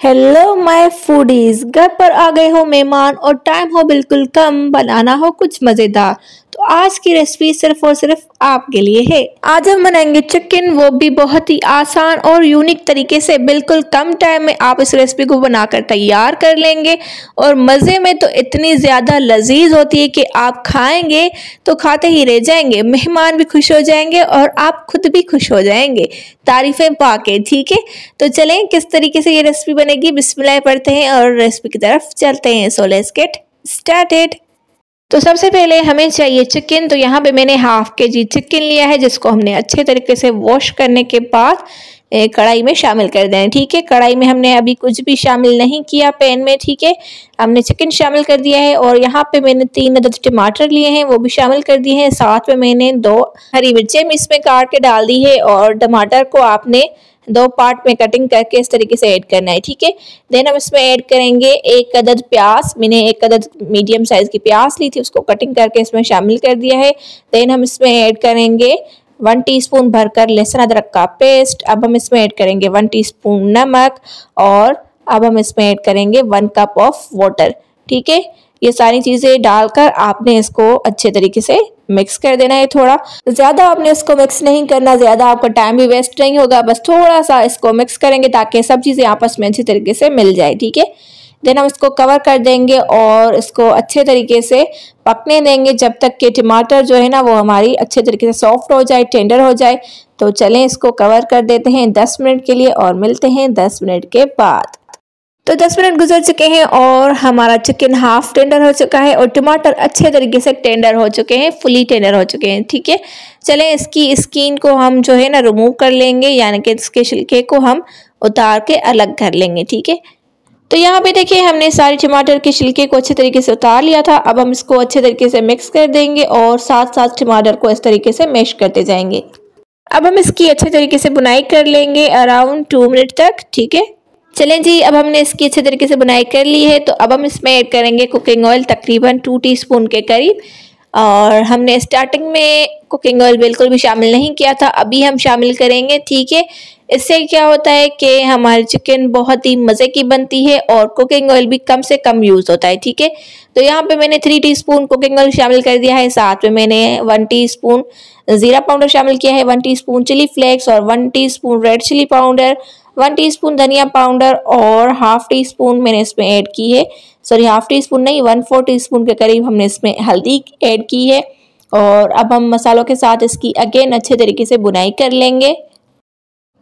Hello my foodies, घर पर आ गए हो मेहमान और टाइम हो बिल्कुल कम, बनाना हो कुछ मजेदार। तो आज की रेसिपी सिर्फ और सिर्फ आपके लिए है। आज हम बनाएंगे चिकन, वो भी बहुत ही आसान और यूनिक तरीके से। बिल्कुल कम टाइम में आप इस रेसिपी को बनाकर तैयार कर लेंगे और मज़े में तो इतनी ज़्यादा लजीज होती है कि आप खाएंगे तो खाते ही रह जाएंगे, मेहमान भी खुश हो जाएंगे और आप खुद भी खुश हो जाएंगे तारीफें पाके। ठीक है, तो चलें किस तरीके से ये रेसिपी बनेगी, बिस्मिल्लाह पढ़ते हैं और रेसिपी की तरफ चलते हैं। So let's get started. तो सबसे पहले हमें चाहिए चिकन। तो यहाँ पे मैंने हाफ केजी चिकन लिया है, जिसको हमने अच्छे तरीके से वॉश करने के बाद कढ़ाई में शामिल कर देना है। ठीक है, कढ़ाई में हमने अभी कुछ भी शामिल नहीं किया पैन में। ठीक है, हमने चिकन शामिल कर दिया है और यहाँ पे मैंने 3 अदद टमाटर लिए हैं, वो भी शामिल कर दिए हैं। साथ में मैंने 2 हरी मिर्चें भी इसमें काट के डाल दी है और टमाटर को आपने 2 पार्ट में कटिंग करके इस तरीके से ऐड करना है। ठीक है, देन हम इसमें ऐड करेंगे 1 अदद प्याज। मैंने 1 अदद मीडियम साइज की प्याज ली थी, उसको कटिंग करके इसमें शामिल कर दिया है। देन हम इसमें ऐड करेंगे 1 टीस्पून भरकर लहसुन अदरक का पेस्ट। अब हम इसमें ऐड करेंगे 1 टीस्पून नमक और अब हम इसमें ऐड करेंगे 1 कप ऑफ वाटर। ठीक है, ये सारी चीज़ें डालकर आपने इसको अच्छे तरीके से मिक्स कर देना है। थोड़ा ज़्यादा आपने इसको मिक्स नहीं करना, ज़्यादा आपका टाइम भी वेस्ट नहीं होगा, बस थोड़ा सा इसको मिक्स करेंगे ताकि सब चीज़ें आपस में अच्छी तरीके से मिल जाए। ठीक है, देन हम इसको कवर कर देंगे और इसको अच्छे तरीके से पकने देंगे जब तक कि टमाटर जो है ना वो हमारी अच्छे तरीके से सॉफ्ट हो जाए, टेंडर हो जाए। तो चलें इसको कवर कर देते हैं 10 मिनट के लिए और मिलते हैं 10 मिनट के बाद। तो 10 मिनट गुजर चुके हैं और हमारा चिकन हाफ टेंडर हो चुका है और टमाटर अच्छे तरीके से टेंडर हो चुके हैं, फुली टेंडर हो चुके हैं। ठीक है, चलें इसकी स्किन को हम जो है ना रिमूव कर लेंगे, यानी कि इसके छिलके को हम उतार के अलग कर लेंगे। ठीक है, तो यहाँ पे देखिए हमने सारे टमाटर के छिलके को अच्छे तरीके से उतार लिया था। अब हम इसको अच्छे तरीके से मिक्स कर देंगे और साथ साथ टमाटर को इस तरीके से मैश करते जाएंगे। अब हम इसकी अच्छे तरीके से बुनाई कर लेंगे अराउंड 2 मिनट तक। ठीक है, चलें जी, अब हमने इसकी अच्छे तरीके से बुनाई कर ली है। तो अब हम इसमें ऐड करेंगे कुकिंग ऑयल तकरीबन 2 टीस्पून के करीब। और हमने स्टार्टिंग में कुकिंग ऑयल बिल्कुल भी शामिल नहीं किया था, अभी हम शामिल करेंगे। ठीक है, इससे क्या होता है कि हमारी चिकन बहुत ही मज़े की बनती है और कुकिंग ऑयल भी कम से कम यूज़ होता है। ठीक है, तो यहाँ पे मैंने 3 टीस्पून कुकिंग ऑयल शामिल कर दिया है। साथ में मैंने 1 टीस्पून ज़ीरा पाउडर शामिल किया है, 1 टीस्पून चिली फ्लेक्स और 1 teaspoon red chilli powder, 1 teaspoon धनिया पाउडर और हाफ टी स्पून मैंने इसमें ऐड की है, सॉरी हाफ टी स्पून नहीं 1/4 टीस्पून के करीब हमने इसमें हल्दी ऐड की है। और अब हम मसालों के साथ इसकी अगेन अच्छे तरीके से बुनाई कर लेंगे।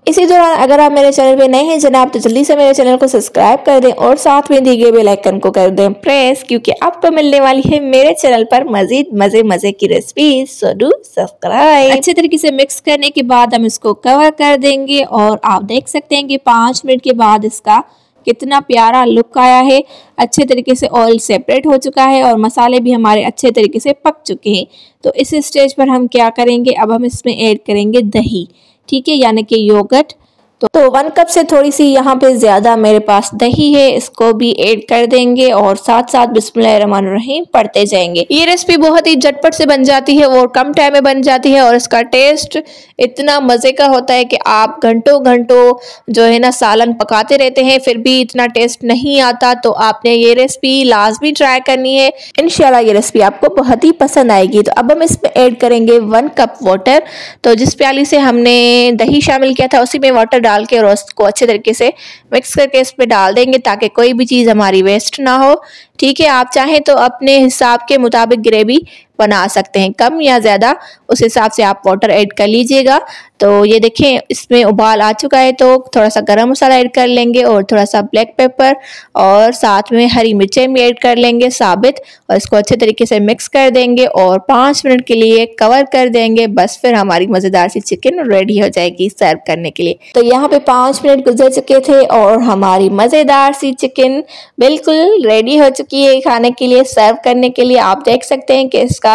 इसी दौरान अगर आप मेरे चैनल पे नए हैं जनाब, तो जल्दी से मेरे चैनल को सब्सक्राइब कर दें और साथ में दिए गए बेल आइकन को कर दें प्रेस, क्योंकि आपको मिलने वाली है मेरे चैनल पर मजीद मजे की रेसिपीज। So do subscribe. अच्छे तरीके से मिक्स करने के बाद हम इसको कवर कर देंगे और आप देख सकते हैं कि 5 मिनट के बाद इसका कितना प्यारा लुक आया है। अच्छे तरीके से ऑयल सेपरेट हो चुका है और मसाले भी हमारे अच्छे तरीके से पक चुके हैं। तो इस स्टेज पर हम क्या करेंगे, अब हम इसमें ऐड करेंगे दही। ठीक है, यानी कि योगर्ट। तो 1 कप से थोड़ी सी यहाँ पे ज़्यादा मेरे पास दही है, इसको भी ऐड कर देंगे और साथ साथ बिस्मिल्लाहिर्रहमानिर्रहीम पढ़ते जाएंगे। ये रेसिपी बहुत ही झटपट से बन जाती है और कम टाइम में बन जाती है और इसका टेस्ट इतना मज़े का होता है कि आप घंटों घंटों जो है ना सालन पकाते रहते हैं फिर भी इतना टेस्ट नहीं आता। तो आपने ये रेसिपी लाजमी ट्राई करनी है, इंशाल्लाह ये रेसिपी आपको बहुत ही पसंद आएगी। तो अब हम इसमें ऐड करेंगे 1 कप वाटर। तो जिस प्याली से हमने दही शामिल किया था उसी में वाटर डाल के रोस्ट को अच्छे तरीके से मिक्स करके इसमें डाल देंगे ताकि कोई भी चीज़ हमारी वेस्ट ना हो। ठीक है, आप चाहें तो अपने हिसाब के मुताबिक ग्रेवी बना सकते हैं, कम या ज़्यादा उस हिसाब से आप वाटर ऐड कर लीजिएगा। तो ये देखें इसमें उबाल आ चुका है, तो थोड़ा सा गरम मसाला ऐड कर लेंगे और थोड़ा सा ब्लैक पेपर और साथ में हरी मिर्चें भी ऐड कर लेंगे साबित, और इसको अच्छे तरीके से मिक्स कर देंगे और 5 मिनट के लिए कवर कर देंगे। बस फिर हमारी मज़ेदार सी चिकन रेडी हो जाएगी सर्व करने के लिए। तो यहाँ पे 5 मिनट गुजर चुके थे और हमारी मज़ेदार सी चिकन बिल्कुल रेडी हो चुकी है खाने के लिए, सर्व करने के लिए। आप देख सकते हैं कि इसका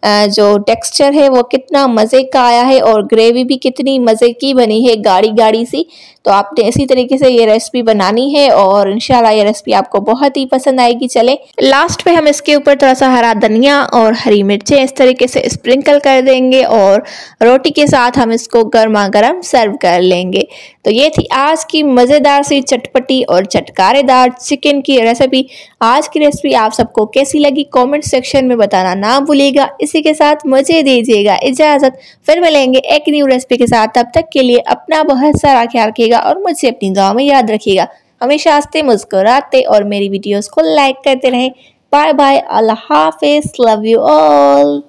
जो टेक्सचर है वो कितना मज़े का आया है और ग्रेवी भी कितनी मज़े की बनी है, गाढ़ी गाढ़ी सी। तो आपने इसी तरीके से ये रेसिपी बनानी है और इंशाल्लाह ये रेसिपी आपको बहुत ही पसंद आएगी। चले लास्ट पे हम इसके ऊपर थोड़ा सा हरा धनिया और हरी मिर्चें इस तरीके से स्प्रिंकल कर देंगे और रोटी के साथ हम इसको गर्मा गर्म सर्व कर लेंगे। तो ये थी आज की मज़ेदार सी चटपटी और चटकारेदार चिकन की रेसिपी। आज की रेसिपी आप सबको कैसी लगी कमेंट सेक्शन में बताना ना भूलिएगा। इसी के साथ मुझे दीजिएगा इजाज़त, फिर मिलेंगे एक न्यू रेसिपी के साथ। तब तक के लिए अपना बहुत सारा ख्याल रखिएगा और मुझे अपनी दुआ में याद रखिएगा। हमेशा हंसते मुस्कुराते और मेरी वीडियोस को लाइक करते रहें। बाय बाय, अल्लाह हाफिज़, लव यू ऑल।